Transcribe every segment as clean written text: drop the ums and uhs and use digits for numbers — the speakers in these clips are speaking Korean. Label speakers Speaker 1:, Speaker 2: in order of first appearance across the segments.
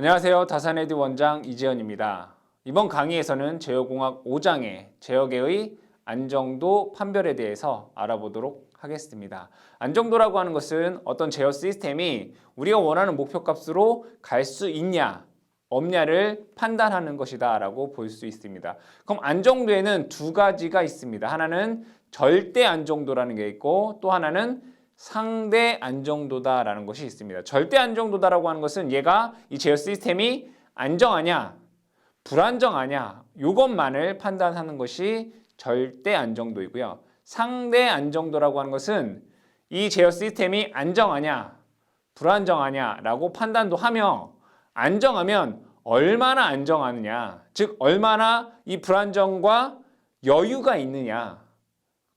Speaker 1: 안녕하세요. 다산에듀 원장 이재현입니다. 이번 강의에서는 제어공학 5장의 제어계의 안정도 판별에 대해서 알아보도록 하겠습니다. 안정도라고 하는 것은 어떤 제어 시스템이 우리가 원하는 목표값으로 갈 수 있냐 없냐를 판단하는 것이다 라고 볼 수 있습니다. 그럼 안정도에는 두 가지가 있습니다. 하나는 절대 안정도라는 게 있고 또 하나는 상대 안정도다라는 것이 있습니다. 절대 안정도다라고 하는 것은 얘가 이 제어 시스템이 안정하냐 불안정하냐 이것만을 판단하는 것이 절대 안정도이고요. 상대 안정도라고 하는 것은 이 제어 시스템이 안정하냐 불안정하냐라고 판단도 하며 안정하면 얼마나 안정하느냐, 즉 얼마나 이 불안정과 여유가 있느냐.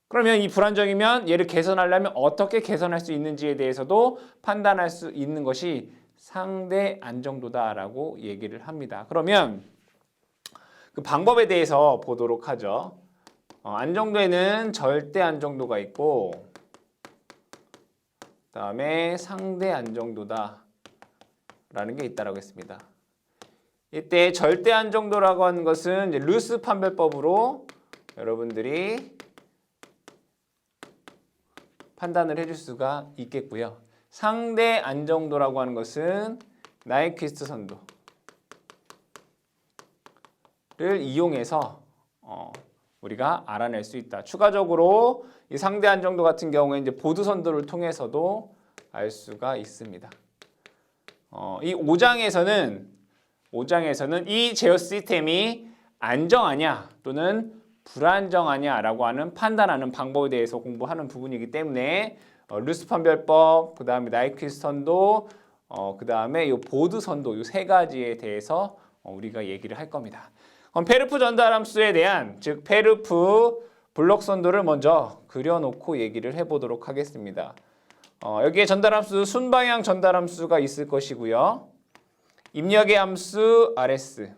Speaker 1: 그러면 이 불안정이면 얘를 개선하려면 어떻게 개선할 수 있는지에 대해서도 판단할 수 있는 것이 상대 안정도다라고 얘기를 합니다. 그러면 그 방법에 대해서 보도록 하죠. 안정도에는 절대 안정도가 있고 그다음에 상대 안정도다 라는 게 있다라고 했습니다. 이때 절대 안정도라고 하는 것은 이제 루스 판별법으로 여러분들이 판단을 해줄 수가 있겠고요. 상대 안정도라고 하는 것은 나이퀴스트 선도를 이용해서 우리가 알아낼 수 있다. 추가적으로 이 상대 안정도 같은 경우에 이제 보드 선도를 통해서도 알 수가 있습니다. 이 5장에서는 이 제어 시스템이 안정하냐 또는 불안정하냐라고 하는 판단하는 방법에 대해서 공부하는 부분이기 때문에 루스 판별법, 그 다음에 나이퀴스트 선도, 그 다음에 이 보드 선도 이 세 가지에 대해서 우리가 얘기를 할 겁니다. 그럼 페르프 전달함수에 대한 즉 페르프 블록 선도를 먼저 그려놓고 얘기를 해보도록 하겠습니다. 여기에 전달함수 순방향 전달함수가 있을 것이고요. 입력의 함수 RS,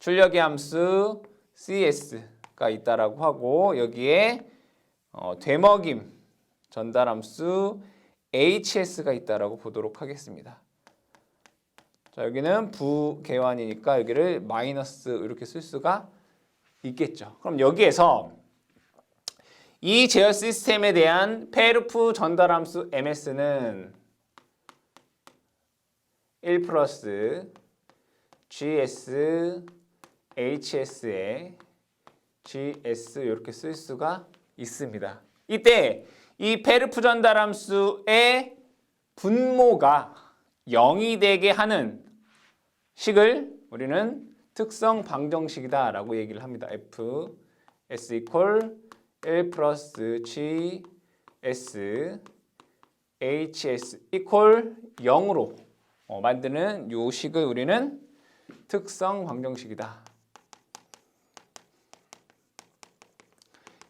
Speaker 1: 출력의 함수 CS가 있다라고 하고 여기에 되먹임 전달함수 HS가 있다라고 보도록 하겠습니다. 자, 여기는 부계환이니까 여기를 마이너스 이렇게 쓸 수가 있겠죠. 그럼 여기에서 이 제어 시스템에 대한 페르프 전달함수 MS는 1 플러스 GS HS에 GS 이렇게 쓸 수가 있습니다. 이때 이 페르프 전달함수의 분모가 0이 되게 하는 식을 우리는 특성 방정식이다 라고 얘기를 합니다. F S 이퀄 1 플러스 G S HS 이퀄 0으로 만드는 요 식을 우리는 특성 방정식이다.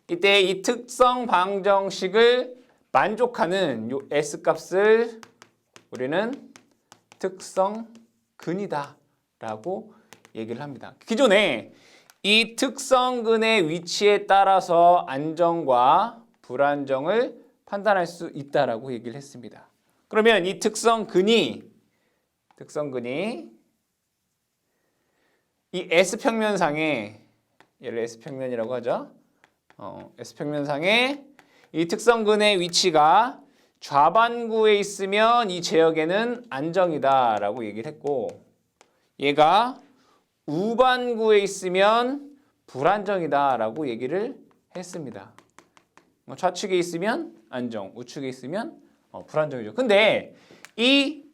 Speaker 1: 이때 이 특성 방정식을 만족하는 요 S 값을 우리는 특성근이다 라고 얘기를 합니다. 기존에 이 특성근의 위치에 따라서 안정과 불안정을 판단할 수 있다라고 얘기를 했습니다. 그러면 이 특성근이 이 S평면상에 얘를 S평면이라고 하죠. S평면상에 이 특성근의 위치가 좌반구에 있으면 이 제역에는 안정이다 라고 얘기를 했고 얘가 우반구에 있으면 불안정이다 라고 얘기를 했습니다. 좌측에 있으면 안정, 우측에 있으면 불안정이죠. 근데 이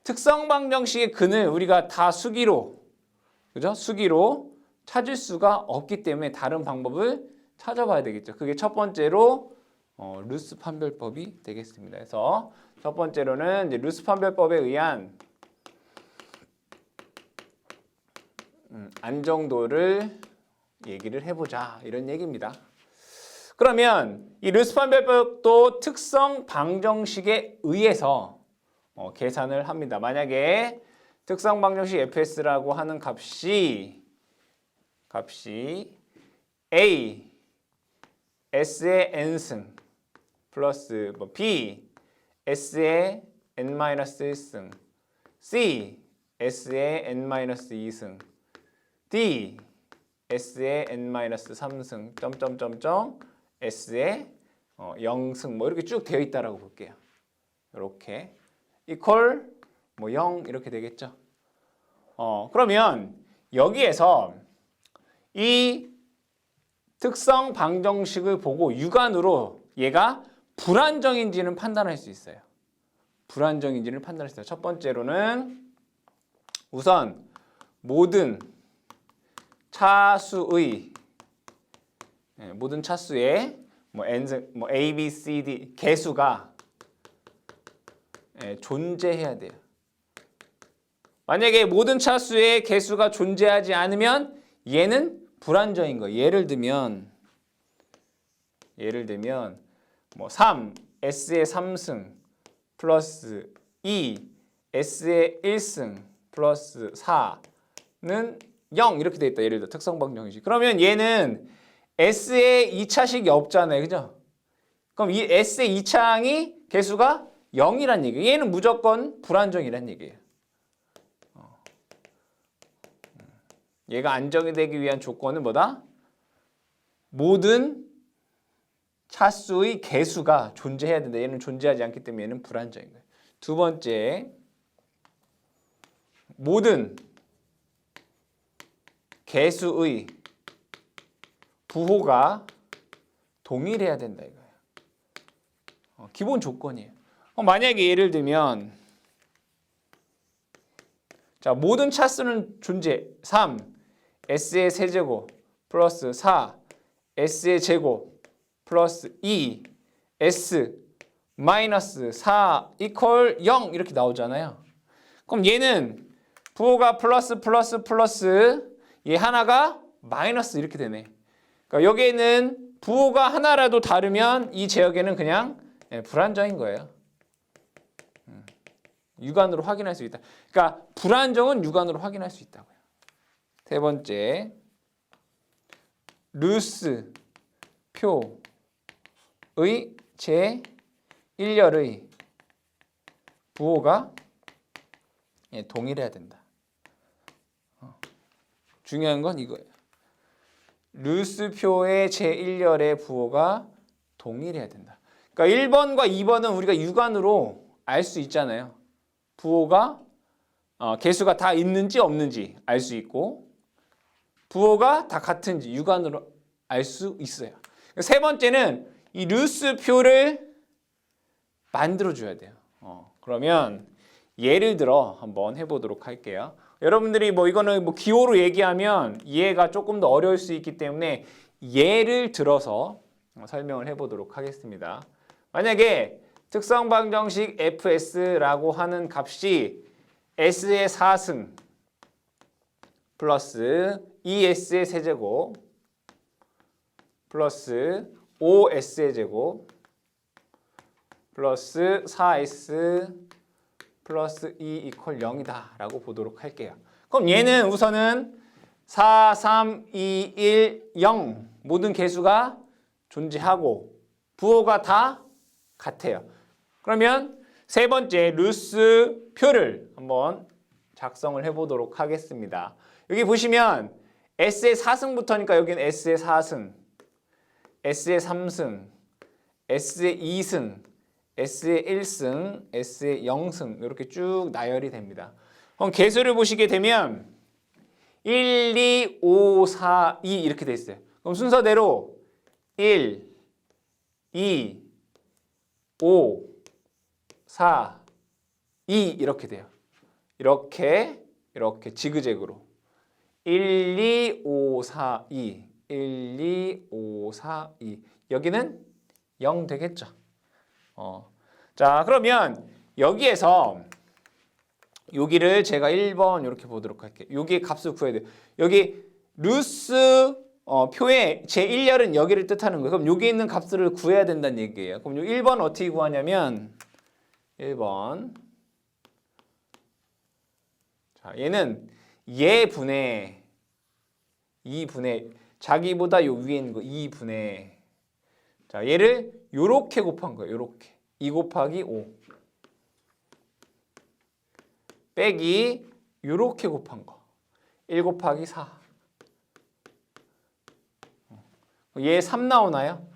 Speaker 1: 특성 방정식의 근을 우리가 다 수기로, 그죠? 수기로 찾을 수가 없기 때문에 다른 방법을 찾아봐야 되겠죠. 그게 첫 번째로 루스 판별법이 되겠습니다. 그래서 첫 번째로는 이제 루스 판별법에 의한 안정도를 얘기를 해보자 이런 얘기입니다. 그러면 이 루스 판별법도 특성 방정식에 의해서 계산을 합니다. 만약에 특성 방정식 fs라고 하는 값이 a s의 n승 플러스 b s의 n-1승 C S의 n-2승 D S의 n-3승 점점점점 S의 0승 뭐 이렇게 쭉 되어 있다라고 볼게요. 이렇게 equal 뭐 0 이렇게 되겠죠. 그러면 여기에서 이 특성 방정식을 보고 육안으로 얘가 불안정인지는 판단할 수 있어요. 불안정인지를 판단할 수 있어요. 첫 번째로는 우선 모든 차수의 모든 차수의 뭐 A, B, C, D 개수가 존재해야 돼요. 만약에 모든 차수의 개수가 존재하지 않으면 얘는 불안정인 거예요. 예를 들면 뭐 3, S의 3승 플러스 2, S의 1승 플러스 4는 0 이렇게 돼 있다. 예를 들어 특성 방정식. 그러면 얘는 S의 2차식이 없잖아요. 그죠? 그럼 이 S의 2차항이 개수가 0이란 얘기예요. 얘는 무조건 불안정이란 얘기예요. 얘가 안정이 되기 위한 조건은 뭐다? 모든 차수의 개수가 존재해야 된다. 얘는 존재하지 않기 때문에 얘는 불안정인 거예요. 두 번째, 모든 개수의 부호가 동일해야 된다 이거예요. 기본 조건이에요. 만약에 예를 들면 자, 모든 차수는 존재 3 S의 세제곱 플러스 4 S의 제곱 플러스 2 S 마이너스 4 이퀄 0 이렇게 나오잖아요. 그럼 얘는 부호가 플러스 얘 하나가 마이너스 이렇게 되네. 그러니까 여기에는 부호가 하나라도 다르면 이 제역에는 그냥 불안정인 거예요. 육안으로 확인할 수 있다. 그러니까 불안정은 육안으로 확인할 수 있다고요. 세 번째, 루스 표의 제1열의 부호가 동일해야 된다. 중요한 건 이거예요. 루스표의 제1열의 부호가 동일해야 된다. 그러니까 1번과 2번은 우리가 육안으로 알 수 있잖아요. 부호가 개수가 다 있는지 없는지 알 수 있고 부호가 다 같은지 육안으로 알 수 있어요. 세 번째는 이 루스표를 만들어줘야 돼요. 그러면 예를 들어 한번 해보도록 할게요. 여러분들이 뭐 이거는 뭐 기호로 얘기하면 이해가 조금 더 어려울 수 있기 때문에 예를 들어서 설명을 해보도록 하겠습니다. 만약에 특성 방정식 fs라고 하는 값이 s의 4승 플러스 2s의 세제곱 플러스 5s의 제곱 플러스 4s 플러스 2 이퀄 0이다 라고 보도록 할게요. 그럼 얘는 우선은 4, 3, 2, 1, 0 모든 개수가 존재하고 부호가 다 같아요. 그러면 세 번째 루스 표를 한번 작성을 해보도록 하겠습니다. 여기 보시면 S의 4승부터니까 여기는 S의 4승, S의 3승, S의 2승, S의 1승, S의 0승 이렇게 쭉 나열이 됩니다. 그럼 개수를 보시게 되면 1, 2, 5, 4, 2 이렇게 돼 있어요. 그럼 순서대로 1, 2, 5, 4, 2 이렇게 돼요. 이렇게 지그재그로 1, 2, 5, 4, 2 1, 2, 5, 4, 2 여기는 0 되겠죠. 자 그러면 여기에서 여기를 제가 1번 이렇게 보도록 할게요. 여기에 값을 구해야 돼요. 여기 루스 표의 제1열은 여기를 뜻하는 거예요. 그럼 여기 있는 값들을 구해야 된다는 얘기예요. 그럼 1번 어떻게 구하냐면 1번 자 얘는 얘분의 2분의 자기보다 요 위에 있는 거 2분의 자 얘를 요렇게 곱한 거예요. 요렇게 2 곱하기 5 빼기 요렇게 곱한 거. 1 곱하기 4. 얘 3 나오나요?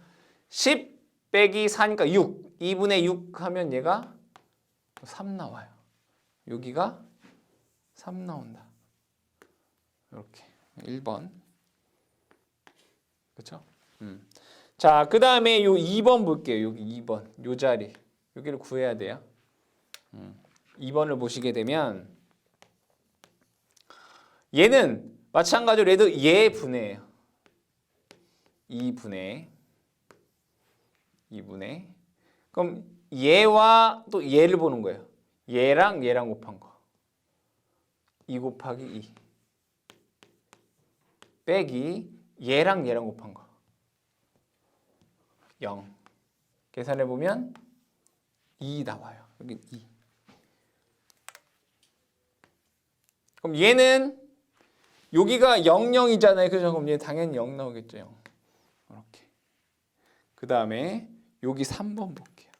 Speaker 1: 10 빼기 4니까 6. 2분의 6 하면 얘가 3 나와요. 여기가 3 나온다. 이렇게 1번. 그렇죠? 자, 그 다음에 요 2번 볼게요. 여기 2번. 요 자리. 여기를 구해야 돼요. 2번을 보시게 되면 얘는 마찬가지로 얘도 얘 분해예요. 2분의 그럼 얘와 또 얘를 보는 거예요. 얘랑 곱한 거. 2 곱하기 2 빼기 얘랑 곱한 거. 0. 계산해 보면 2 나와요. 여기 2. 그럼 얘는 여기가 0, 0이잖아요. 그죠? 그럼 얘 당연히 0 나오겠죠. 0. 이렇게. 그 다음에 여기 3번 볼게요.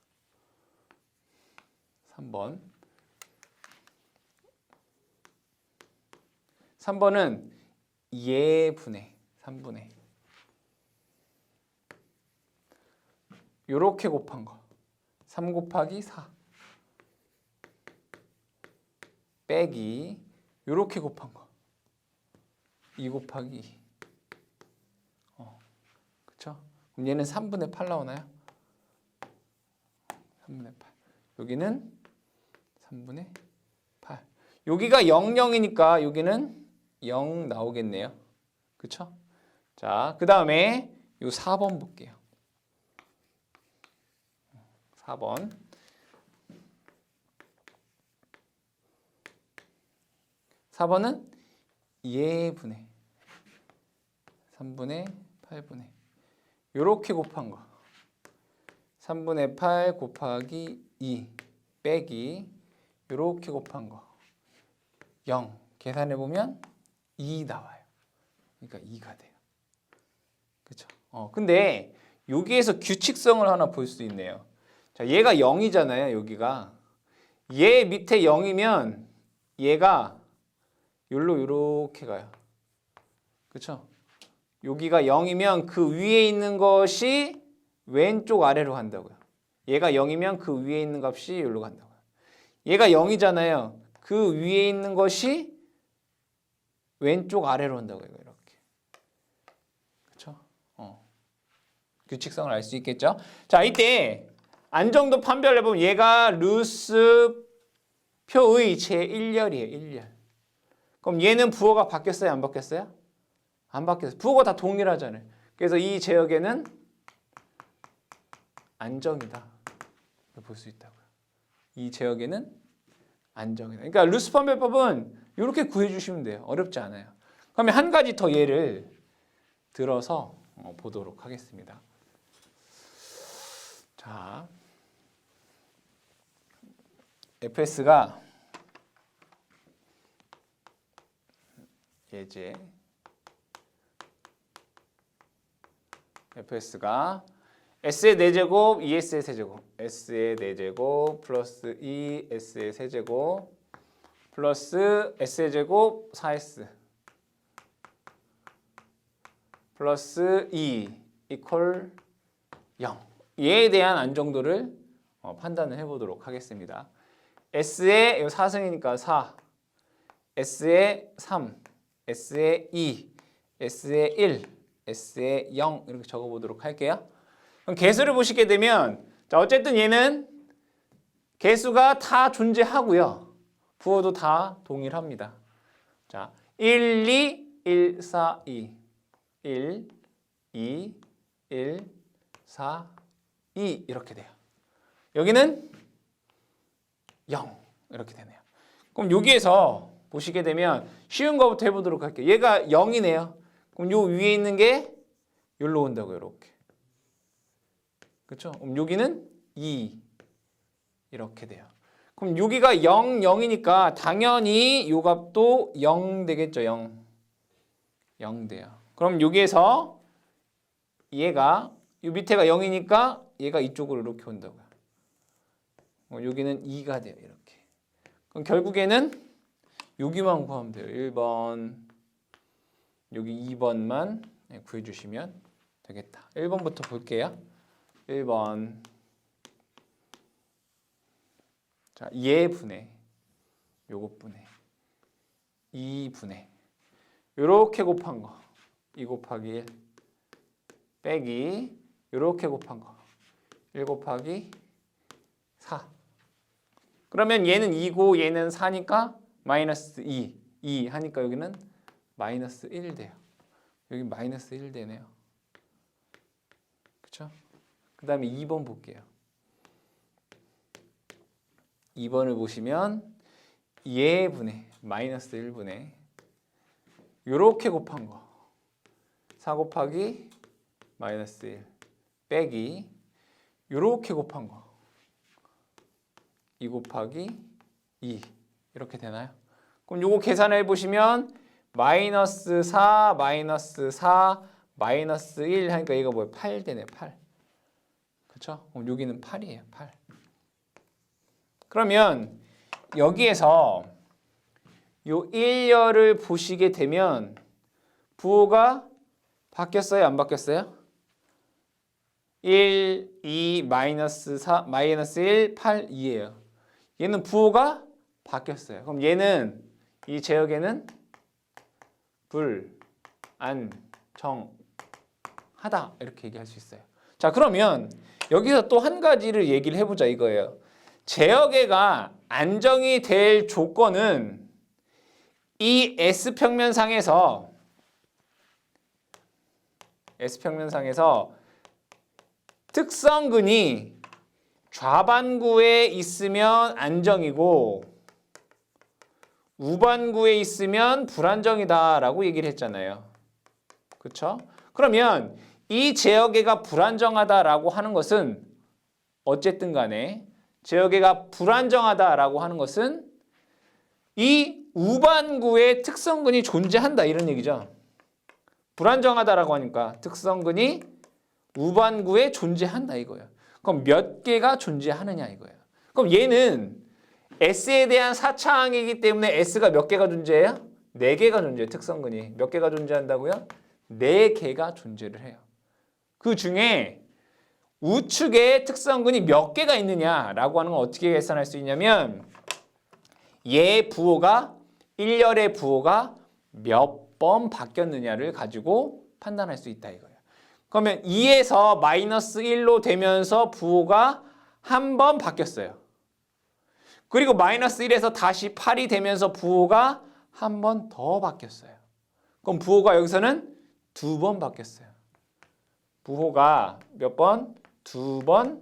Speaker 1: 3번은 얘 분해. 3분의 요렇게 곱한 거. 3 곱하기 4 빼기 요렇게 곱한 거. 2 곱하기 2. 그쵸? 그럼 얘는 3분의 8 나오나요? 3분의 8. 여기는 3분의 8. 여기가 0, 0이니까 여기는 0 나오겠네요. 그쵸? 자, 그 다음에 요 4번 볼게요. 4번. 4번은 얘 분해. 3분의 8분의 요렇게 곱한 거. 3분의 8 곱하기 2 빼기 요렇게 곱한 거. 0. 계산해 보면 2 나와요. 그러니까 2가 돼요. 그렇죠? 근데 여기에서 규칙성을 하나 볼 수 있네요. 자, 얘가 0이잖아요. 여기가. 얘 밑에 0이면 얘가 여기로 이렇게 가요. 그렇죠? 여기가 0이면 그 위에 있는 것이 왼쪽 아래로 간다고요. 얘가 0이면 그 위에 있는 값이 여기로 간다고요. 얘가 0이잖아요. 그 위에 있는 것이 왼쪽 아래로 온다고요. 이렇게. 그렇죠? 규칙성을 알 수 있겠죠? 자, 이때 안정도 판별을 해보면 얘가 루스 표의 제1열이에요. 1열. 그럼 얘는 부호가 바뀌었어요? 안 바뀌었어요? 안 바뀌었어요. 부호가 다 동일하잖아요. 그래서 이 제역에는 안정이다. 볼 수 있다고요. 이 제역에는 안정이다. 그러니까 루스 판별법은 이렇게 구해주시면 돼요. 어렵지 않아요. 그러면 한 가지 더 예를 들어서 보도록 하겠습니다. 자, fs가 예제 fs가 s의 4제곱, 2s의 세제곱, s의 4제곱 플러스 2s의 세제곱 플러스 s의 제곱 4s 플러스 2 이퀄 0. 얘에 대한 안정도를 판단을 해보도록 하겠습니다. s의 4승이니까 4, s의 3, s의 2, s의 1, s의 0 이렇게 적어보도록 할게요. 그럼 개수를 보시게 되면 자, 어쨌든 얘는 개수가 다 존재하고요. 부호도 다 동일합니다. 자, 1, 2, 1, 4, 2 1, 2, 1, 4, 2 이렇게 돼요. 여기는 0 이렇게 되네요. 그럼 여기에서 보시게 되면 쉬운 거부터 해보도록 할게요. 얘가 0이네요. 그럼 요 위에 있는 게 여기로 온다고요. 이렇게. 그렇죠? 그럼 여기는 2 이렇게 돼요. 그럼 여기가 0, 0이니까 당연히 요 값도 0 되겠죠. 0 돼요. 그럼 여기에서 얘가 이 밑에가 0이니까 얘가 이쪽으로 이렇게 온다고요. 여기는 2가 돼요. 이렇게. 그럼 결국에는 여기만 구하면 돼요. 1번, 여기 2번만 구해주시면 되겠다. 1번부터 볼게요. 1번. 자, 얘분의 요것분의 2분의 요렇게 곱한 거 2 곱하기 1 빼기 요렇게 곱한 거 1 곱하기 4. 그러면 얘는 2고 얘는 4니까 마이너스 2 하니까 여기는 마이너스 1 돼요. 여기 마이너스 1 되네요. 그쵸? 그 다음에 2번 볼게요. 2번을 보시면 얘분의 마이너스 1분의 요렇게 곱한 거 4 곱하기 마이너스 1 빼기 요렇게 곱한 거 2 곱하기 2 이렇게 되나요? 그럼 요거 계산해 보시면 마이너스 4 마이너스 4 마이너스 1 하니까 얘가 뭐예요? 8 되네. 8. 그쵸? 그럼 여기는 8이에요. 8. 그러면 여기에서 요 1열을 보시게 되면 부호가 바뀌었어요? 안 바뀌었어요? 1, 2, 마이너스 4, 마이너스 1, 8, 2예요. 얘는 부호가 바뀌었어요. 그럼 얘는 이 제역에는 불안정하다 이렇게 얘기할 수 있어요. 자, 그러면 여기서 또 한 가지를 얘기를 해보자 이거예요. 제역에가 안정이 될 조건은 이 S평면상에서 특성근이 좌반구에 있으면 안정이고 우반구에 있으면 불안정이다 라고 얘기를 했잖아요. 그렇죠? 그러면 이 제역에가 불안정하다라고 하는 것은 어쨌든 간에 제역에가 불안정하다라고 하는 것은 이 우반구에 특성근이 존재한다 이런 얘기죠. 불안정하다라고 하니까 특성근이 우반구에 존재한다 이거예요. 그럼 몇 개가 존재하느냐 이거예요. 그럼 얘는 S에 대한 사차항이기 때문에 S가 몇 개가 존재해요? 4개가 존재해요. 특성근이. 몇 개가 존재한다고요? 4개가 존재를 해요. 그 중에 우측에 특성근이 몇 개가 있느냐라고 하는 건 어떻게 계산할 수 있냐면 얘 부호가 1열의 부호가 몇 번 바뀌었느냐를 가지고 판단할 수 있다 이거예요. 그러면 2에서 마이너스 1로 되면서 부호가 한 번 바뀌었어요. 그리고 마이너스 1에서 다시 8이 되면서 부호가 한 번 더 바뀌었어요. 그럼 부호가 여기서는 2번 바뀌었어요. 부호가 몇 번? 2번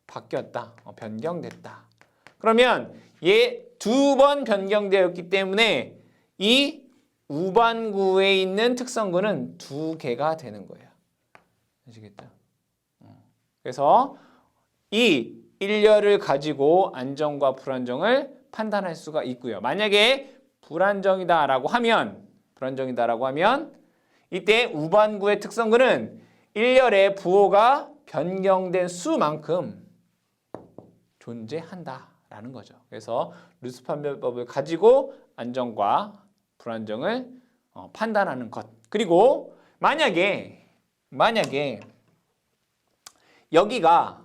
Speaker 1: 바뀌었다. 변경됐다. 그러면 얘 2번 변경되었기 때문에 이 우반구에 있는 특성근은 2개가 되는 거예요. 아시겠죠? 그래서 이 1열을 가지고 안정과 불안정을 판단할 수가 있고요. 만약에 불안정이다라고 하면 이때 우반구의 특성근은 1열의 부호가 변경된 수만큼 존재한다라는 거죠. 그래서 루스 판별법을 가지고 안정과 불안정을 판단하는 것. 그리고 만약에 여기가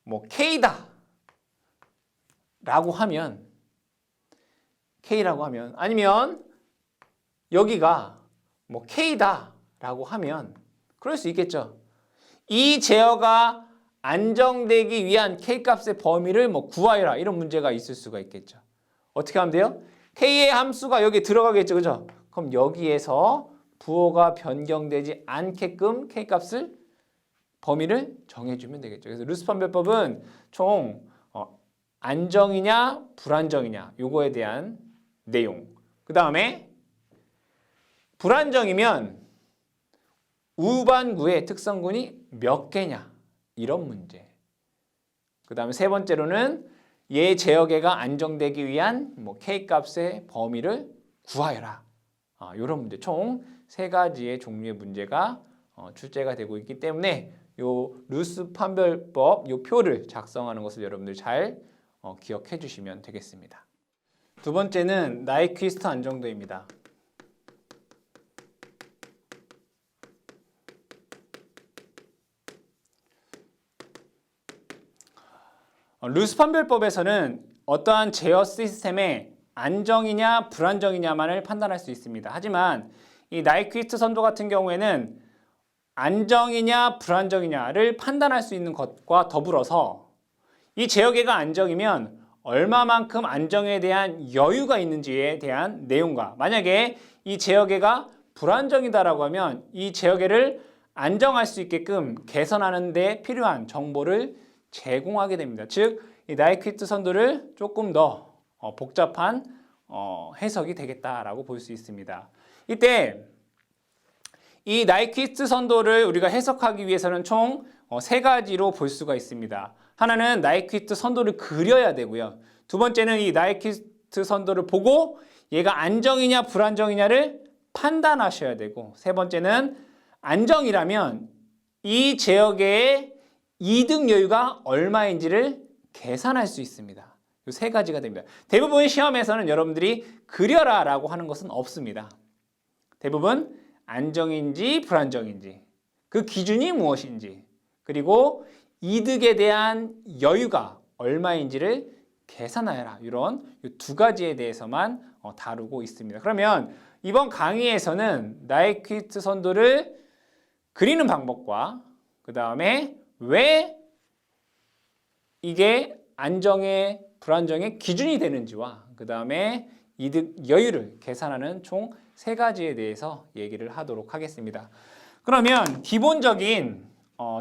Speaker 1: 뭐 K다 라고 하면 아니면 여기가 뭐 K다 라고 하면 그럴 수 있겠죠. 이 제어가 안정되기 위한 K값의 범위를 뭐 구하여라 이런 문제가 있을 수가 있겠죠. 어떻게 하면 돼요? K의 함수가 여기 들어가겠죠. 그죠? 그럼 여기에서 부호가 변경되지 않게끔 K값을 범위를 정해주면 되겠죠. 그래서 루스 판별법은 총 안정이냐 불안정이냐 요거에 대한 내용. 그 다음에 불안정이면 우반구의 특성근이 몇 개냐 이런 문제. 그 다음에 세 번째로는 얘 제어계가 안정되기 위한 뭐 K값의 범위를 구하여라. 이런 문제. 총 3가지의 종류의 문제가 출제가 되고 있기 때문에 요 루스 판별법 요 표를 작성하는 것을 여러분들 잘 기억해 주시면 되겠습니다. 두 번째는 나이퀴스트 안정도입니다. 루스 판별법에서는 어떠한 제어 시스템의 안정이냐 불안정이냐만을 판단할 수 있습니다. 하지만 이 나이퀴스트 선도 같은 경우에는 안정이냐 불안정이냐를 판단할 수 있는 것과 더불어서 이 제어계가 안정이면 얼마만큼 안정에 대한 여유가 있는지에 대한 내용과, 만약에 이 제어계가 불안정이다라고 하면 이 제어계를 안정할 수 있게끔 개선하는 데 필요한 정보를 제공하게 됩니다. 즉, 이 나이퀴스트 선도를 조금 더 복잡한 해석이 되겠다라고 볼 수 있습니다. 이때 이 나이퀴스트 선도를 우리가 해석하기 위해서는 총 세 가지로 볼 수가 있습니다. 하나는 나이퀴스트 선도를 그려야 되고요. 두 번째는 이 나이퀴스트 선도를 보고 얘가 안정이냐 불안정이냐를 판단하셔야 되고, 세 번째는 안정이라면 이 제어계의 이득 여유가 얼마인지를 계산할 수 있습니다. 이 세 가지가 됩니다. 대부분 시험에서는 여러분들이 그려라 라고 하는 것은 없습니다. 대부분 안정인지 불안정인지, 그 기준이 무엇인지, 그리고 이득에 대한 여유가 얼마인지를 계산하여라. 이런 두 가지에 대해서만 다루고 있습니다. 그러면 이번 강의에서는 나이퀴스트 선도를 그리는 방법과 그 다음에 왜 이게 안정의 불안정의 기준이 되는지와 그 다음에 이득 여유를 계산하는 총 세 가지에 대해서 얘기를 하도록 하겠습니다. 그러면 기본적인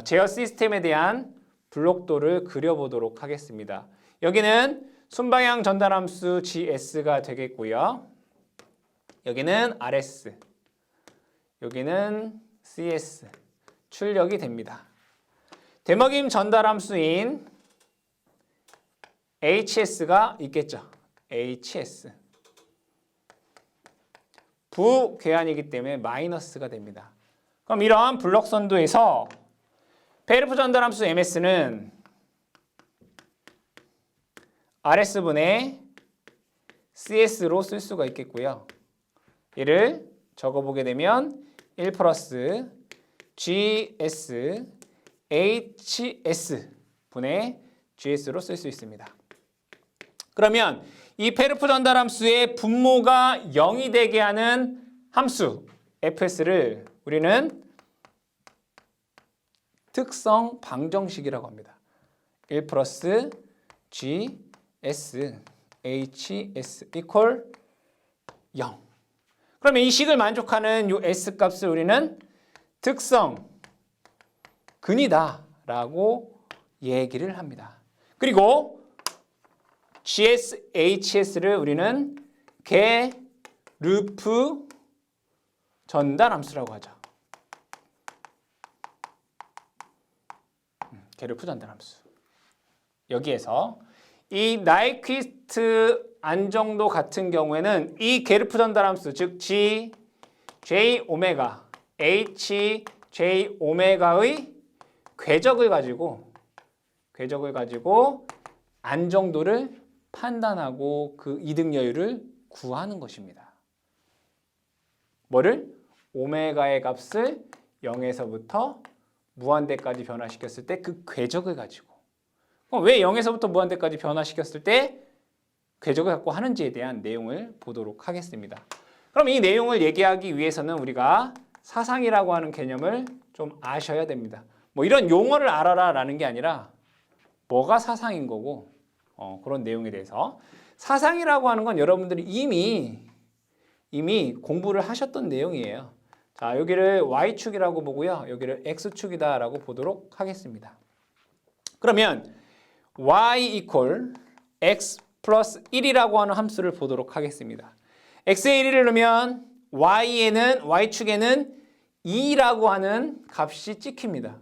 Speaker 1: 제어 시스템에 대한 블록도를 그려보도록 하겠습니다. 여기는 순방향 전달함수 GS가 되겠고요. 여기는 RS, 여기는 CS, 출력이 됩니다. 되먹임 전달함수인 HS가 있겠죠. HS. 부괴한이기 때문에 마이너스가 됩니다. 그럼 이러한 블록 선도에서 페르프 전달함수 MS는 RS분의 CS로 쓸 수가 있겠고요. 얘를 적어보게 되면 1 플러스 GS HS 분의 GS로 쓸 수 있습니다. 그러면 이 페르프 전달함수의 분모가 0이 되게 하는 함수 FS를 우리는 특성 방정식이라고 합니다. 1 플러스 GS HS 이퀄 0. 그러면 이 식을 만족하는 이 S 값을 우리는 특성 근이다 라고 얘기를 합니다. 그리고 GS, HS를 우리는 개 루프 전달함수라고 하죠. 개루프 전달함수. 여기에서 이 나이퀴스트 안정도 같은 경우에는 이 게르프 전달함수, 즉 G, J, 오메가, H, J, 오메가의 궤적을 가지고 안정도를 판단하고 그 이득 여유를 구하는 것입니다. 뭐를? 오메가의 값을 0에서부터 무한대까지 변화시켰을 때 그 궤적을 가지고, 그럼 왜 0에서부터 무한대까지 변화시켰을 때 궤적을 갖고 하는지에 대한 내용을 보도록 하겠습니다. 그럼 이 내용을 얘기하기 위해서는 우리가 사상이라고 하는 개념을 좀 아셔야 됩니다. 뭐 이런 용어를 알아라 라는 게 아니라 뭐가 사상인 거고 그런 내용에 대해서, 사상이라고 하는 건 여러분들이 이미 공부를 하셨던 내용이에요. 자, 여기를 Y축이라고 보고요. 여기를 X축이다라고 보도록 하겠습니다. 그러면 Y 이퀄 X 플러스 1이라고 하는 함수를 보도록 하겠습니다. X에 1을 넣으면 Y축에는 2라고 하는 값이 찍힙니다.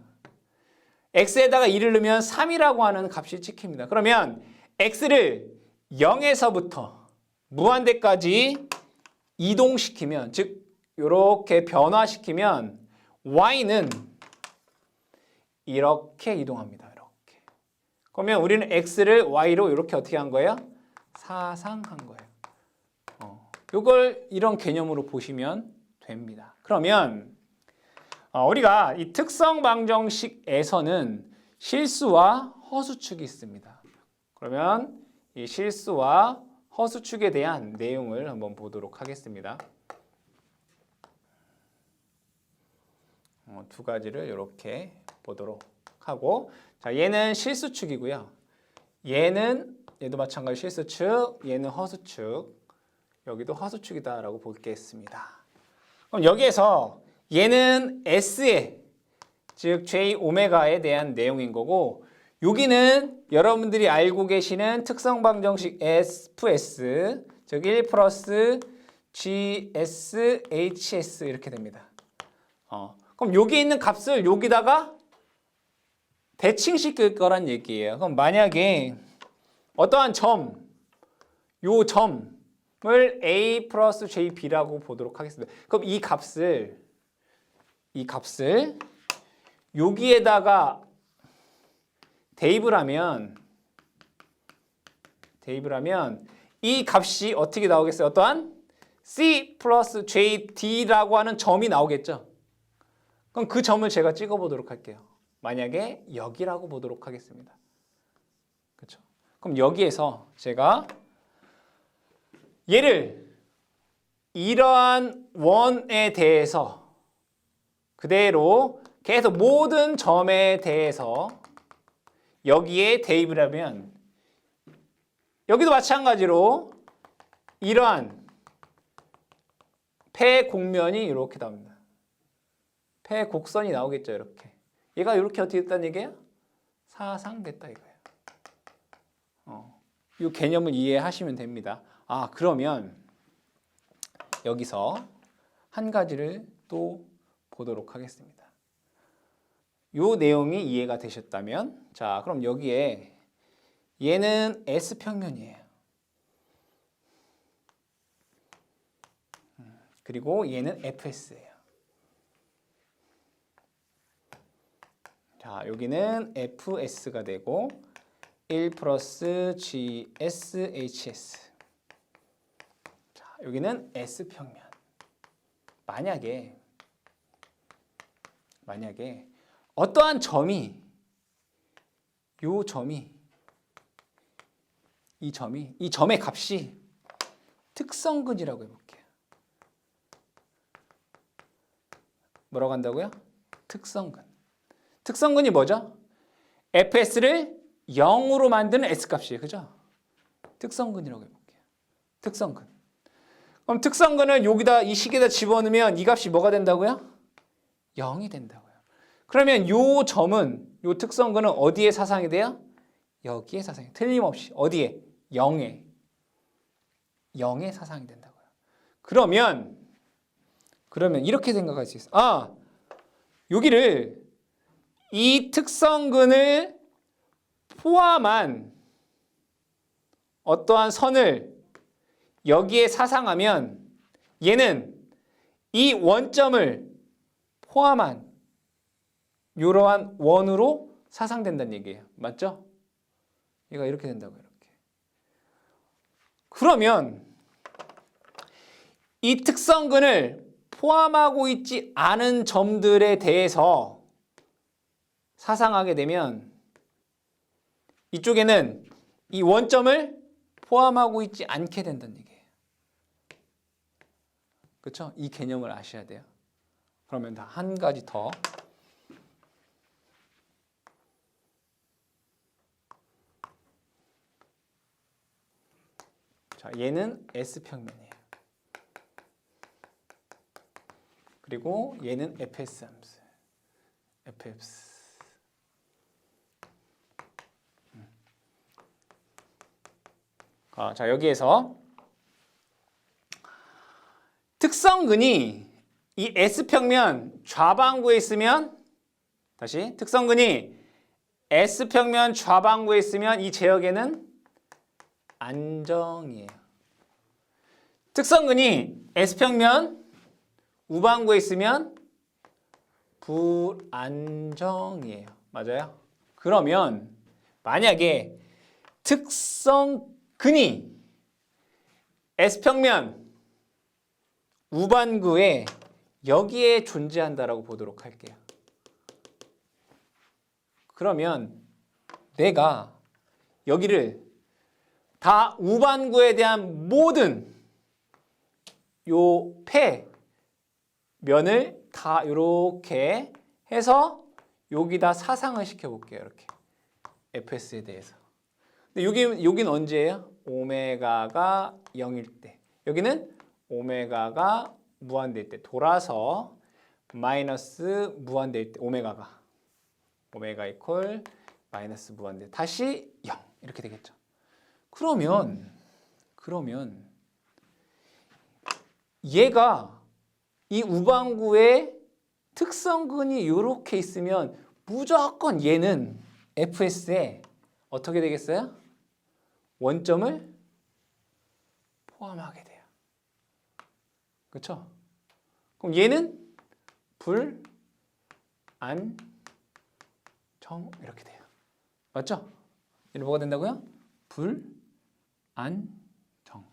Speaker 1: X에다가 2를 넣으면 3이라고 하는 값이 찍힙니다. 그러면 X를 0에서부터 무한대까지 이동시키면, 즉 이렇게 변화시키면 Y는 이렇게 이동합니다. 이렇게. 그러면 우리는 X를 Y로 이렇게 어떻게 한 거예요? 사상한 거예요. 이걸 이런 개념으로 보시면 됩니다. 그러면 우리가 이 특성 방정식에서는 실수와 허수축이 있습니다. 그러면 이 실수와 허수축에 대한 내용을 한번 보도록 하겠습니다. 두 가지를 이렇게 보도록 하고, 자, 얘는 실수축이고요. 얘도 마찬가지 실수축, 얘는 허수축, 여기도 허수축이다라고 보겠습니다. 그럼 여기에서 얘는 S에, 즉 J 오메가에 대한 내용인 거고, 여기는 여러분들이 알고 계시는 특성 방정식 FS, 즉 1 플러스 GS, HS 이렇게 됩니다. 그럼 여기 있는 값을 여기다가 대칭시킬 거란 얘기예요. 그럼 만약에 어떠한 요 점을 A 플러스 JB라고 보도록 하겠습니다. 그럼 이 값을 여기에다가 대입을 하면 이 값이 어떻게 나오겠어요? 어떠한 C 플러스 JD라고 하는 점이 나오겠죠? 그럼 그 점을 제가 찍어보도록 할게요. 만약에 여기라고 보도록 하겠습니다. 그렇죠? 그럼 여기에서 제가 얘를 이러한 원에 대해서 그대로 계속 모든 점에 대해서 여기에 대입을 하면 여기도 마찬가지로 이러한 폐곡면이 이렇게 나옵니다. 폐곡선이 나오겠죠, 이렇게. 얘가 이렇게 어떻게 됐다는 얘기예요? 사상됐다 이거예요. 이 개념을 이해하시면 됩니다. 그러면 여기서 한 가지를 또 보도록 하겠습니다. 이 내용이 이해가 되셨다면, 자, 그럼 여기에 얘는 S평면이에요. 그리고 얘는 FS예요. 자, 여기는 FS가 되고 1 플러스 GS, HS. 자, 여기는 S평면. 만약에 어떠한 점이 이 점의 값이 특성근이라고 해볼게요. 뭐라고 한다고요? 특성근. 특성근이 뭐죠? FS를 0으로 만드는 S값이에요. 그죠? 특성근이라고 해볼게요. 특성근. 그럼 특성근을 여기다 이 식에다 집어넣으면 이 값이 뭐가 된다고요? 0이 된다고요. 그러면 요 점은, 요 특성근은 어디에 사상이 돼요? 여기에 사상이. 틀림없이. 어디에? 0에. 0에 사상이 된다고요. 그러면 이렇게 생각할 수 있어요. 여기를 이 특성근을 포함한 어떠한 선을 여기에 사상하면 얘는 이 원점을 포함한 이러한 원으로 사상된다는 얘기예요. 맞죠? 얘가 이렇게 된다고요. 이렇게. 그러면 이 특성근을 포함하고 있지 않은 점들에 대해서 사상하게 되면 이쪽에는 이 원점을 포함하고 있지 않게 된다는 얘기예요. 그렇죠? 이 개념을 아셔야 돼요. 그러면 다 한 가지 더. 자, 얘는 S평면이에요. 그리고 얘는 FS 함수. FS. 자, 여기에서 특성근이 이 S평면 좌방구에 있으면, 다시 특성근이 S평면 좌방구에 있으면 이 제역에는 안정이에요. 특성근이 S평면 우방구에 있으면 불안정이에요. 맞아요? 그러면 만약에 특성근이 S평면 우반구에 여기에 존재한다라고 보도록 할게요. 그러면 내가 여기를 다 우반구에 대한 모든 요 면을 다 이렇게 해서 여기다 사상을 시켜볼게요. 이렇게 fs에 대해서. 근데 여기는 언제예요? 오메가가 0일 때. 여기는 오메가가 무한대일 때. 돌아서 마이너스 무한대일 때. 오메가 이퀄 마이너스 무한대. 다시 0 이렇게 되겠죠. 그러면 얘가 이 우방구의 특성근이 이렇게 있으면 무조건 얘는 fs에 어떻게 되겠어요? 원점을 포함하게 돼요. 그렇죠? 그럼 얘는 불, 안, 정 이렇게 돼요. 맞죠? 얘는 뭐가 된다고요? 불, 안, 정.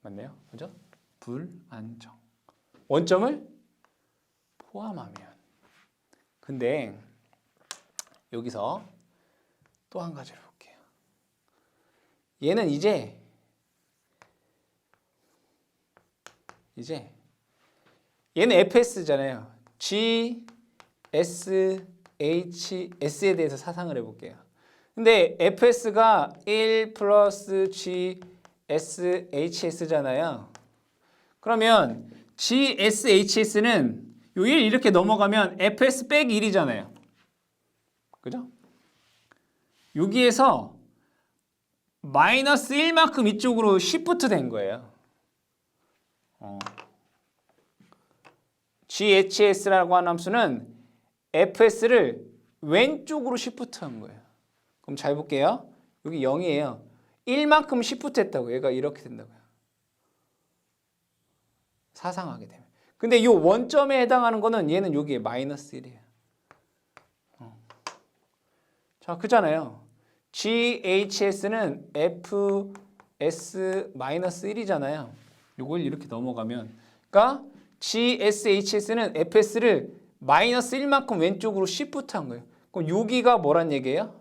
Speaker 1: 맞네요. 그죠? 불, 안, 정. 원점을 포함하면. 근데 여기서 또 한 가지를 볼게요. 얘는 이제 얘는 fs잖아요. g, s, h, s에 대해서 사상을 해볼게요. 근데 fs가 1 플러스 g, s, hs잖아요. 그러면 g, s, hs는 요 1 이렇게 넘어가면 fs 빼기 1이잖아요. 그죠? 여기에서 마이너스 1만큼 이쪽으로 시프트 된 거예요. GHS라고 하는 함수는 fs를 왼쪽으로 시프트한 거예요. 그럼 잘 볼게요. 여기 0이에요. 1만큼 시프트 했다고. 얘가 이렇게 된다고요. 사상하게 되면. 근데 이 원점에 해당하는 거는 얘는 여기에 마이너스 1이에요. 자, 그잖아요. GHS는 fs-1이잖아요. 이걸 이렇게 넘어가면, 그러니까 GSHS는 fs를 마이너스 1만큼 왼쪽으로 시프트한 거예요. 그럼 여기가 뭐란 얘기예요?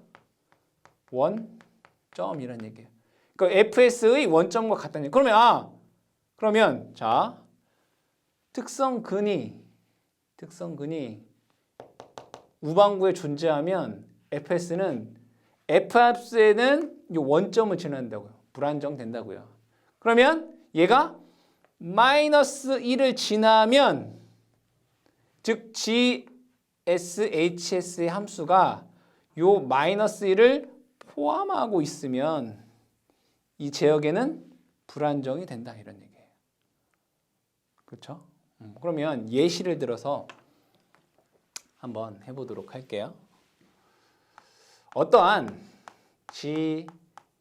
Speaker 1: 원점이란 얘기예요. 그러니까 fs의 원점과 같다는 얘기예요. 그러면 자, 특성근이 우방구에 존재하면 fs는 f합수에는 이 원점을 지난다고요. 불안정된다고요. 그러면 얘가 마이너스 1을 지나면 즉 GSHS의 함수가 요 마이너스 1을 포함하고 있으면 이 제역에는 불안정이 된다 이런 얘기예요. 그렇죠? 그러면 예시를 들어서 한번 해보도록 할게요. 어떠한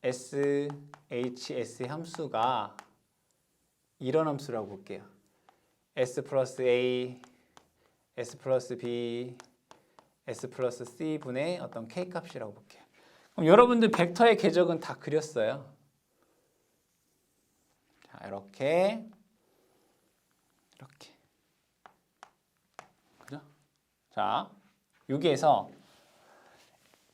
Speaker 1: GSHS의 함수가 이런 함수라고 볼게요. S 플러스 A, S 플러스 B, S 플러스 C 분의 어떤 K 값이라고 볼게요. 그럼 여러분들 벡터의 궤적은 다 그렸어요. 자, 이렇게. 그죠? 자, 여기에서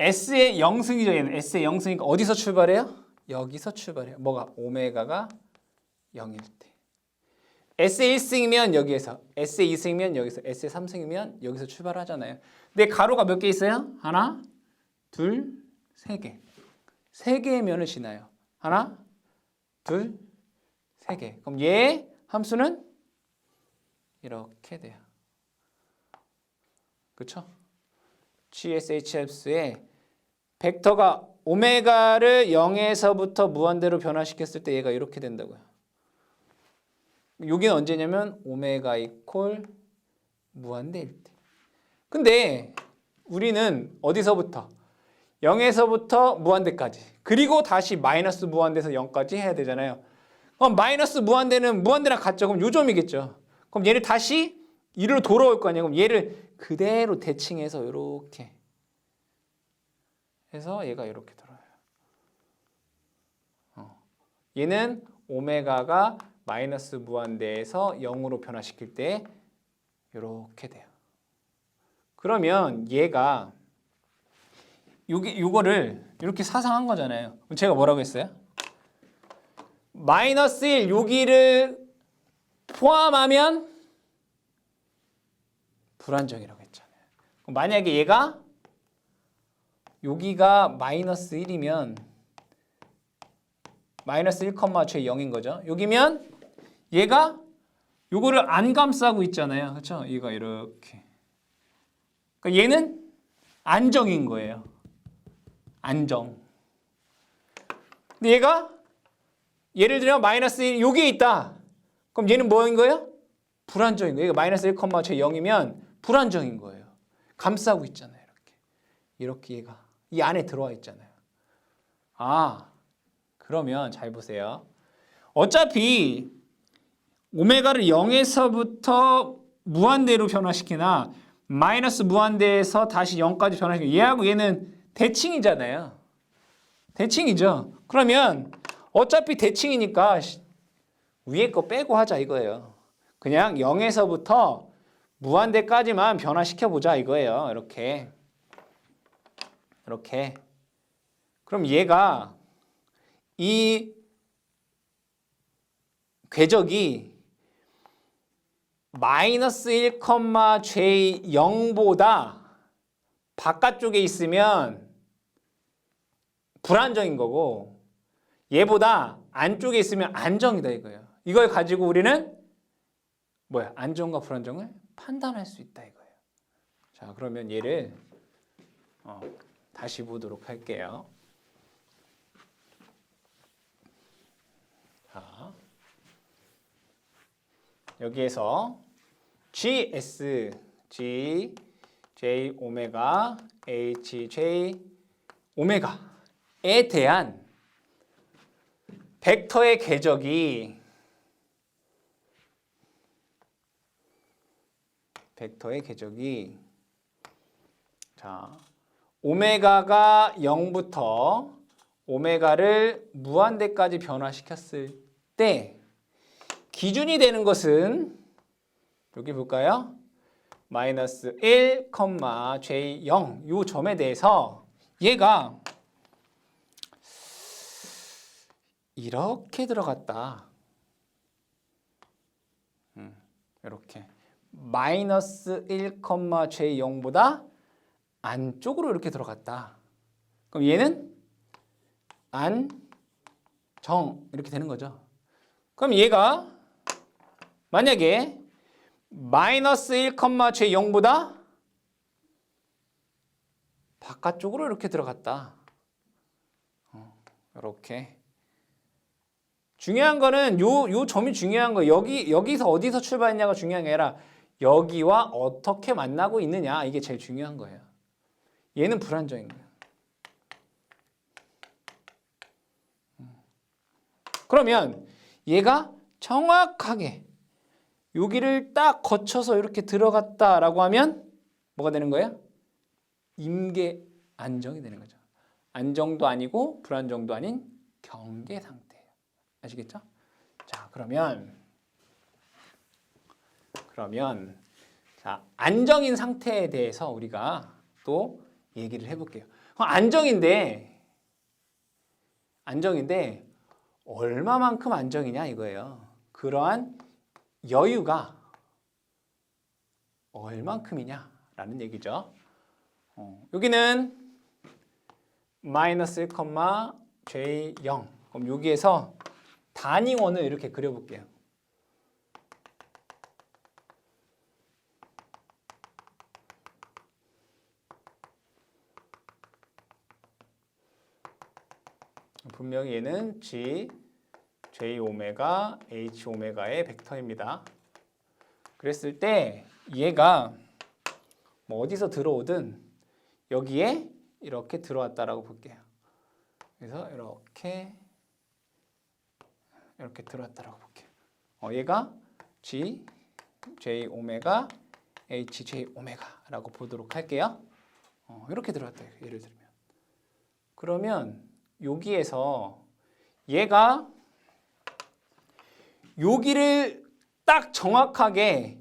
Speaker 1: S의 0승이죠. 얘는 S의 0승이니까 어디서 출발해요? 여기서 출발해요. 뭐가? 오메가가 0일 때. S의 1승이면 여기에서, S의 2승이면 여기서, S의 3승이면 여기서 출발하잖아요. 근데 가로가 몇 개 있어요? 하나, 둘, 세 개. 세 개의 면을 지나요. 하나, 둘, 세 개. 그럼 얘 함수는 이렇게 돼요. 그렇죠? GSHS의 벡터가 오메가를 0에서부터 무한대로 변화시켰을 때 얘가 이렇게 된다고요. 여기는 언제냐면 오메가 이퀄 무한대일 때. 근데 우리는 어디서부터? 0에서부터 무한대까지. 그리고 다시 마이너스 무한대에서 0까지 해야 되잖아요. 그럼 마이너스 무한대는 무한대랑 같죠. 그럼 요점이겠죠. 그럼 얘를 다시 이리로 돌아올 거 아니에요. 그럼 얘를 그대로 대칭해서 이렇게 해서 얘가 이렇게 돌아요. 얘는 오메가가 마이너스 무한대에서 0으로 변화시킬 때 이렇게 돼요. 그러면 얘가 요거를 이렇게 사상한 거잖아요. 제가 뭐라고 했어요? 마이너스 1 여기를 포함하면 불안정이라고 했잖아요. 그럼 만약에 얘가 여기가 마이너스 1이면 마이너스 1, 제 0인 거죠. 여기면 얘가 요거를 안 감싸고 있잖아요. 그렇죠? 얘가 이렇게. 그러니까 얘는 안정인 거예요. 안정. 근데 얘가 예를 들면 마이너스 1 여기에 있다. 그럼 얘는 뭐인 거예요? 불안정인 거예요. 얘가 마이너스 1, 제 0이면 불안정인 거예요. 감싸고 있잖아요. 이렇게 얘가 이 안에 들어와 있잖아요. 아, 그러면 잘 보세요. 어차피 오메가를 0에서부터 무한대로 변화시키나 마이너스 무한대에서 다시 0까지 변화시키나 얘하고 얘는 대칭이잖아요. 대칭이죠. 그러면 어차피 대칭이니까 위에 거 빼고 하자 이거예요. 그냥 0에서부터 무한대까지만 변화시켜보자 이거예요. 이렇게. 그럼 얘가 이 궤적이 마이너스 1, j0보다 바깥쪽에 있으면 불안정인 거고 얘보다 안쪽에 있으면 안정이다 이거예요. 이걸 가지고 우리는 뭐야? 안정과 불안정을 판단할 수 있다 이거예요. 자, 그러면 얘를 다시 보도록 할게요. 자, 여기에서 GS, G, J, 오메가, H, J, 오메가에 대한 벡터의 궤적이 자, 오메가가 0부터 오메가를 무한대까지 변화시켰을 때 기준이 되는 것은 여기 볼까요? 마이너스 1, j0 이 점에 대해서 얘가 이렇게 들어갔다. 이렇게 마이너스 1, j0보다 안쪽으로 이렇게 들어갔다. 그럼 얘는 안정 이렇게 되는 거죠. 그럼 얘가 만약에 마이너스 1, j0보다 바깥쪽으로 이렇게 들어갔다. 이렇게. 중요한 거는 요 점이 중요한 거예요. 여기서 어디서 출발했냐가 중요한 게 아니라 여기와 어떻게 만나고 있느냐 이게 제일 중요한 거예요. 얘는 불안정인 거예요. 그러면 얘가 정확하게 여기를 딱 거쳐서 이렇게 들어갔다라고 하면 뭐가 되는 거예요? 임계 안정이 되는 거죠. 안정도 아니고 불안정도 아닌 경계 상태예요. 아시겠죠? 자, 그러면 자, 안정인 상태에 대해서 우리가 또 얘기를 해볼게요. 안정인데 얼마만큼 안정이냐 이거예요. 그러한 여유가 얼만큼이냐라는 얘기죠. 여기는 마이너스 1, j0 그럼 여기에서 단위원을 이렇게 그려볼게요. 분명히 얘는 G, J 오메가, H 오메가의 벡터입니다. 그랬을 때 얘가 뭐 어디서 들어오든 여기에 이렇게 들어왔다라고 볼게요. 그래서 이렇게 들어왔다라고 볼게요. 얘가 G, J 오메가, H, J 오메가라고 보도록 할게요. 이렇게 들어왔다. 예를 들면. 그러면 여기에서 얘가 여기를 딱 정확하게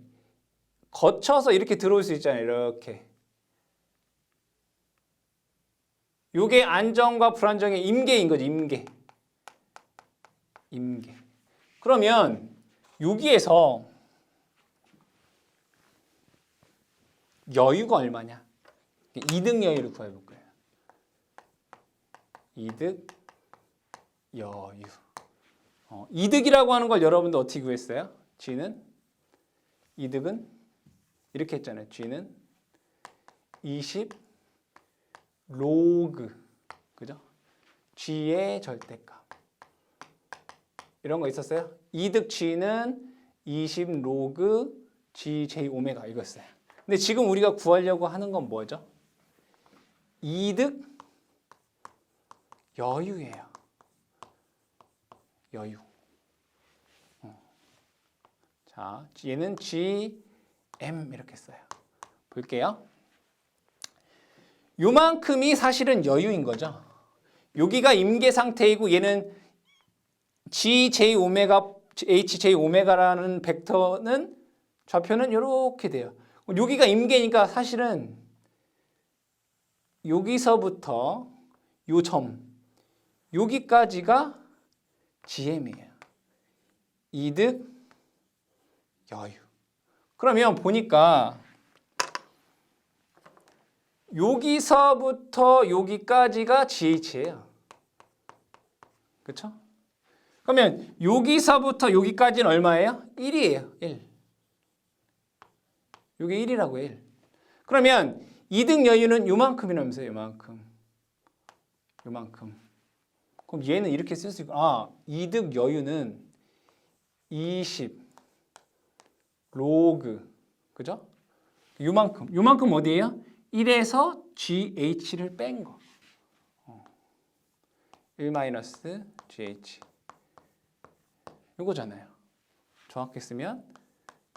Speaker 1: 거쳐서 이렇게 들어올 수 있잖아요. 이렇게. 요게 안정과 불안정의 임계인 거지. 임계. 그러면 여기에서 여유가 얼마냐? 이득 여유를 구해볼 거예요. 이득 여유. 이득이라고 하는 걸 여러분도 어떻게 구했어요? G는 이득은 이렇게 했잖아요. G는 20 로그, 그죠? G의 절대값. 이런 거 있었어요? 이득 G는 20 로그 G J 오메가 이거였어요. 근데 지금 우리가 구하려고 하는 건 뭐죠? 이득 여유예요. 여유. 자, 얘는 GM 이렇게 써요. 볼게요. 요만큼이 사실은 여유인 거죠. 여기가 임계 상태이고 얘는 GJ 오메가 HJ 오메가라는 벡터는 좌표는 이렇게 돼요. 여기가 임계니까 사실은 여기서부터 요 점 여기까지가 GM이에요. 이득 여유. 그러면 보니까 여기서부터 여기까지가 GH예요. 그렇죠? 그러면 여기서부터 여기까지는 얼마예요? 1이에요. 1. 이게 1이라고 해. 1. 그러면 이득 여유는 요만큼이라면서요. 요만큼. 그럼 얘는 이렇게 쓸 수 있고 이득 여유는 20 로그. 그죠? 요만큼 어디예요? 1에서 GH를 뺀 거. 1 마이너스 GH. 이거잖아요. 정확히 쓰면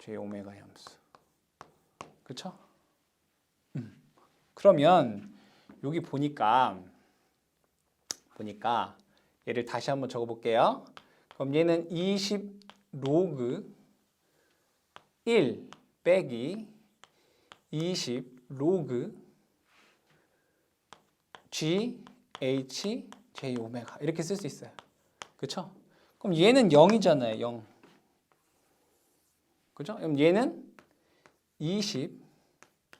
Speaker 1: J 오메가의 함수. 그렇죠? 그러면 여기 보니까 얘를 다시 한번 적어 볼게요. 그럼 얘는 20 로그 1 빼기 20 로그 G H J 오메가 이렇게 쓸 수 있어요. 그렇죠? 그럼 얘는 0이잖아요. 0. 그죠? 그럼 얘는 20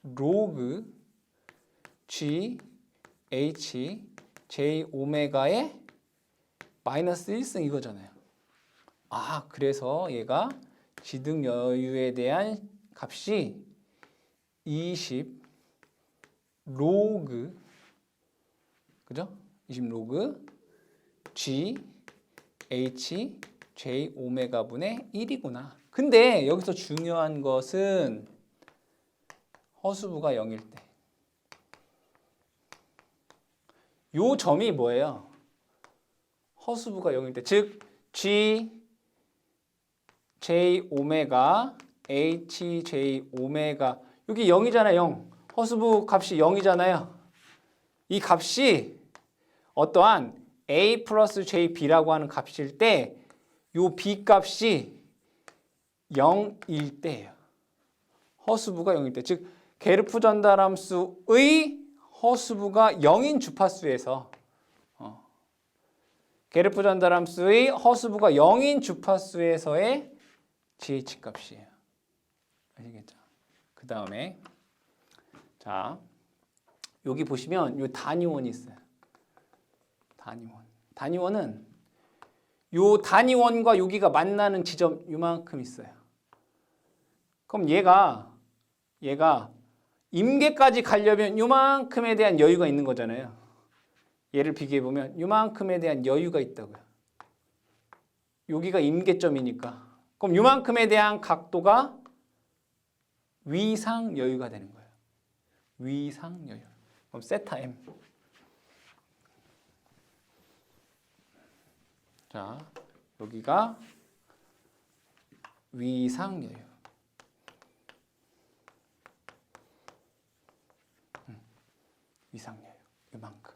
Speaker 1: 로그 G H J 오메가의 마이너스 1승 이거잖아요. 그래서 얘가 지등 여유에 대한 값이 20 로그 그죠? 20 로그 G H J 오메가 분의 1이구나. 근데 여기서 중요한 것은 허수부가 0일 때. 요 점이 뭐예요? 허수부가 0일 때. 즉 G J 오메가 H J 오메가 여기 0이잖아요. 0. 허수부 값이 0이잖아요. 이 값이 어떠한 A 플러스 JB라고 하는 값일 때 요 B 값이 0일 때예요. 허수부가 0일 때. 즉 게르프 전달함수의 허수부가 0인 주파수에서 게르프 전달함수의 허수부가 0인 주파수에서의 GH 값이에요. 아시겠죠? 그 다음에 자 여기 보시면 요 단위원이 있어요. 단위원은 요 단위원과 여기가 만나는 지점 요만큼 있어요. 그럼 얘가 임계까지 가려면 요만큼에 대한 여유가 있는 거잖아요. 얘를 비교해 보면 요만큼에 대한 여유가 있다고요. 여기가 임계점이니까. 그럼 요만큼에 대한 각도가 위상 여유가 되는 거예요. 위상 여유. 그럼 세타 M. 자, 여기가 위상 여유. 위상 여유. 이만큼.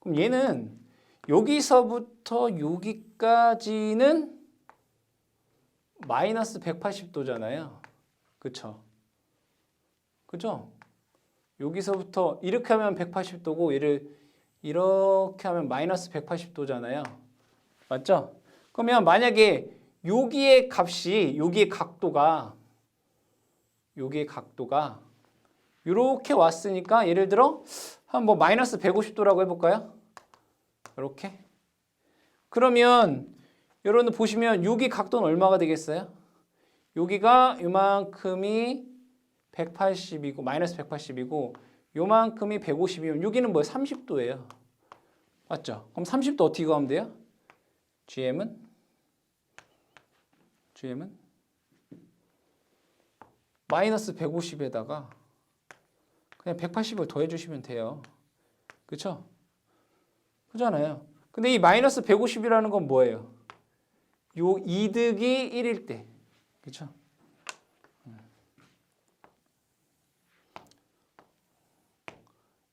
Speaker 1: 그럼 얘는 여기서부터 여기까지는
Speaker 2: 마이너스 180도잖아요. 그쵸? 그죠? 여기서부터 이렇게 하면 180도고 얘를 이렇게 하면 마이너스 180도잖아요. 맞죠? 그러면 만약에 여기의 값이 여기의 각도가 이렇게 왔으니까 예를 들어 한 뭐 마이너스 150도라고 해볼까요? 이렇게. 그러면 여러분들 보시면 여기 각도는 얼마가 되겠어요? 여기가 요만큼이 180이고 마이너스 180이고 요만큼이 150이면 여기는 뭐예요? 30도예요. 맞죠? 그럼 30도 어떻게 구하면 돼요? GM은 마이너스 150에다가 그냥 180을 더해주시면 돼요. 그쵸? 그잖아요. 근데 이 마이너스 150이라는 건 뭐예요? 요 이득이 1일 때. 그쵸?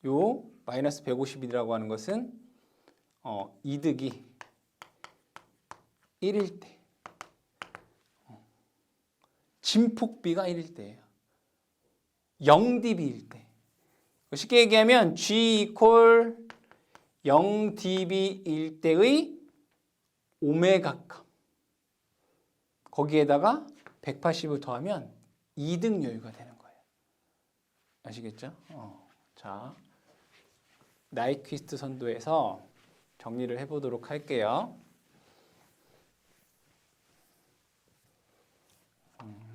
Speaker 2: 요 마이너스 150이라고 하는 것은 이득이 1일 때. 진폭비가 1일 때예요. 0dB일 때. 쉽게 얘기하면 G 이퀄 0dB일 때의 오메가값. 거기에다가 180을 더하면 이득 여유가 되는 거예요. 아시겠죠? 자, 나이퀴스트 선도에서 정리를 해보도록 할게요.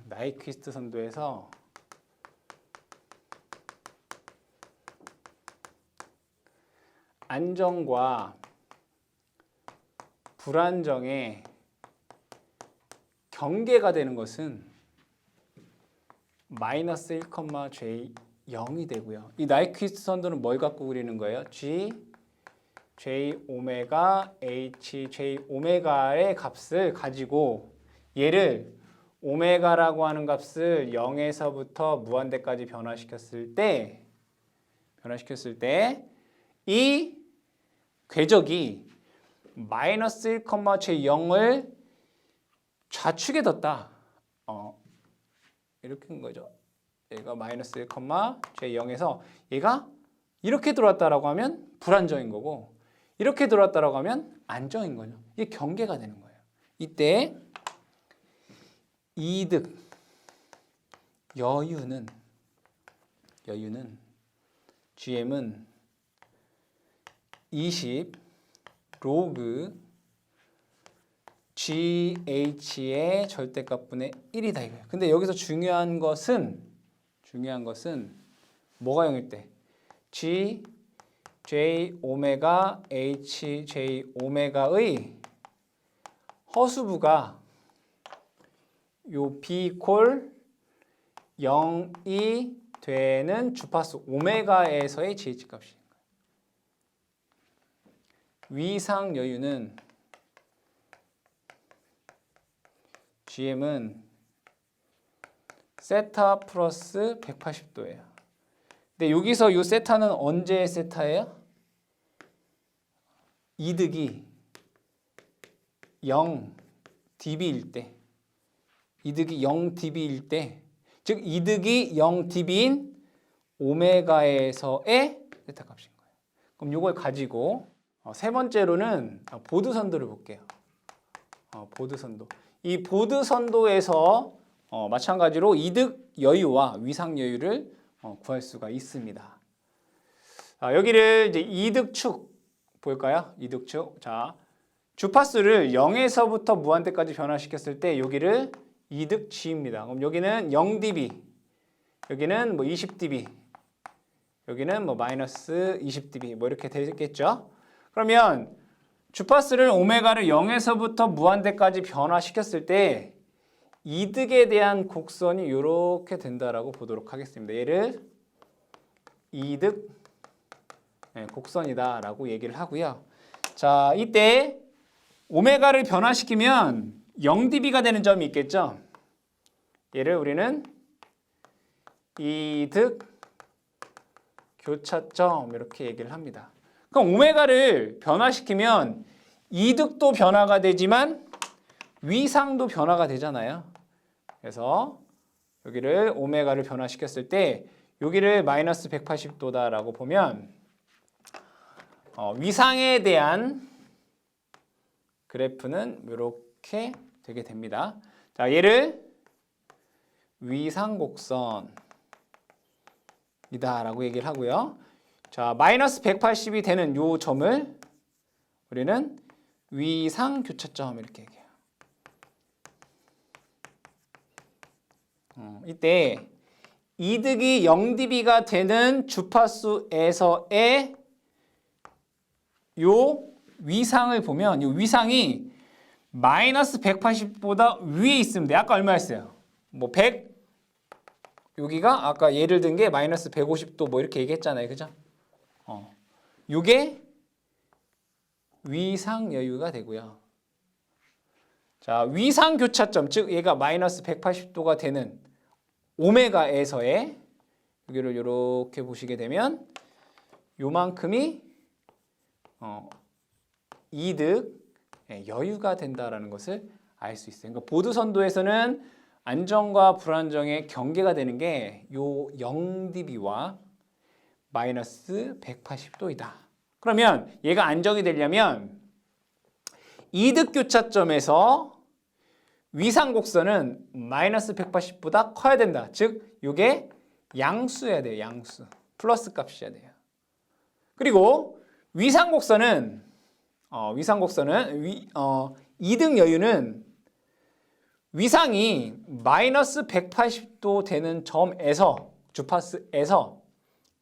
Speaker 2: 나이퀴스트 선도에서 안정과 불안정의 경계가 되는 것은 마이너스 1,J0이 되고요. 이 나이퀴스트 선도는 뭘 갖고 그리는 거예요? G, J 오메가, H, J 오메가의 값을 가지고 얘를 오메가라고 하는 값을 0에서부터 무한대까지 변화시켰을 때 이 궤적이 마이너스 1,J0을 좌측에 뒀다. 이렇게 한 거죠. 얘가 마이너스 1,J0에서 얘가 이렇게 들어왔다라고 하면 불안정인 거고 이렇게 들어왔다라고 하면 안정인 거죠. 이게 경계가 되는 거예요. 이때 이득 여유는 GM은 20 로그 GH의 절대값분의 1이다 이거예요. 근데 여기서 중요한 것은 뭐가 0일 때? G, J, 오메가, H, J, 오메가의 허수부가 요 B 이퀄 0이 되는 주파수 오메가에서의 GH 값인 거예요. 위상 여유는 GM은 세타 플러스 180도예요. 근데 여기서 요 세타는 언제의 세타예요? 이득이 0dB일 때. 이득이 0dB일 때, 즉 이득이 0dB인 오메가에서의 세타 값인 거예요. 그럼 이걸 가지고 세 번째로는 보드 선도를 볼게요. 보드 선도. 이 보드 선도에서 마찬가지로 이득 여유와 위상 여유를 구할 수가 있습니다. 여기를 이제 이득축 볼까요? 이득축. 자, 주파수를 0에서부터 무한대까지 변화시켰을 때 여기를 이득 G입니다. 그럼 여기는 0dB, 여기는 뭐 20dB, 여기는 뭐 마이너스 20dB 뭐 이렇게 되겠죠. 그러면 주파수를 오메가를 0에서부터 무한대까지 변화시켰을 때 이득에 대한 곡선이 이렇게 된다라고 보도록 하겠습니다. 얘를 이득 곡선이다라고 얘기를 하고요. 자, 이때 오메가를 변화시키면 0dB가 되는 점이 있겠죠. 얘를 우리는 이득 교차점 이렇게 얘기를 합니다. 그럼 오메가를 변화시키면 이득도 변화가 되지만 위상도 변화가 되잖아요. 그래서 여기를 오메가를 변화시켰을 때 여기를 마이너스 180도다라고 보면 위상에 대한 그래프는 이렇게 되게 됩니다. 자, 얘를 위상곡선이다라고 얘기를 하고요. 자, 마이너스 180이 되는 요 점을 우리는 위상교차점 이렇게 얘기해요. 이때 이득이 0dB가 되는 주파수에서의 요 위상을 보면 이 위상이 마이너스 180보다 위에 있으면 돼. 아까 얼마였어요? 뭐 100, 여기가 아까 예를 든 게 마이너스 150도 뭐 이렇게 얘기했잖아요. 그죠? 요게 위상 여유가 되고요. 자, 위상 교차점, 즉 얘가 마이너스 180도가 되는 오메가에서의 여기를 이렇게 보시게 되면 요만큼이 이득 여유가 된다라는 것을 알 수 있어요. 그러니까 보드 선도에서는 안정과 불안정의 경계가 되는 게 요 0dB와 마이너스 180도이다. 그러면 얘가 안정이 되려면 이득 교차점에서 위상 곡선은 마이너스 180보다 커야 된다. 즉 이게 양수여야 돼요. 양수. 플러스 값이어야 돼요. 그리고 위상 곡선은 이득 여유는 위상이 마이너스 180도 되는 점에서 주파수에서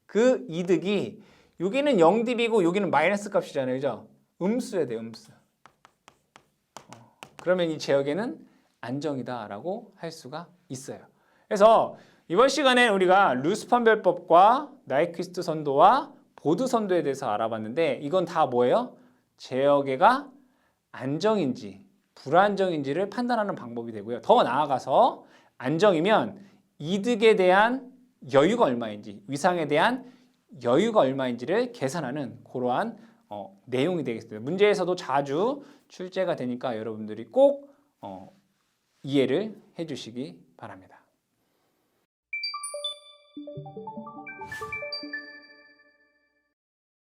Speaker 2: 그 이득이 여기는 0dB고 여기는 마이너스 값이잖아요. 그죠? 음수여야 돼요. 음수. 그러면 이 제역에는 안정이다라고 할 수가 있어요. 그래서 이번 시간에 우리가 루스 판별법과 나이퀴스트 선도와 보드 선도에 대해서 알아봤는데 이건 다 뭐예요? 제역에가 안정인지 불안정인지를 판단하는 방법이 되고요. 더 나아가서 안정이면 이득에 대한 여유가 얼마인지, 위상에 대한 여유가 얼마인지를 계산하는 그러한 내용이 되겠습니다. 문제에서도 자주 출제가 되니까 여러분들이 꼭 이해를 해주시기 바랍니다.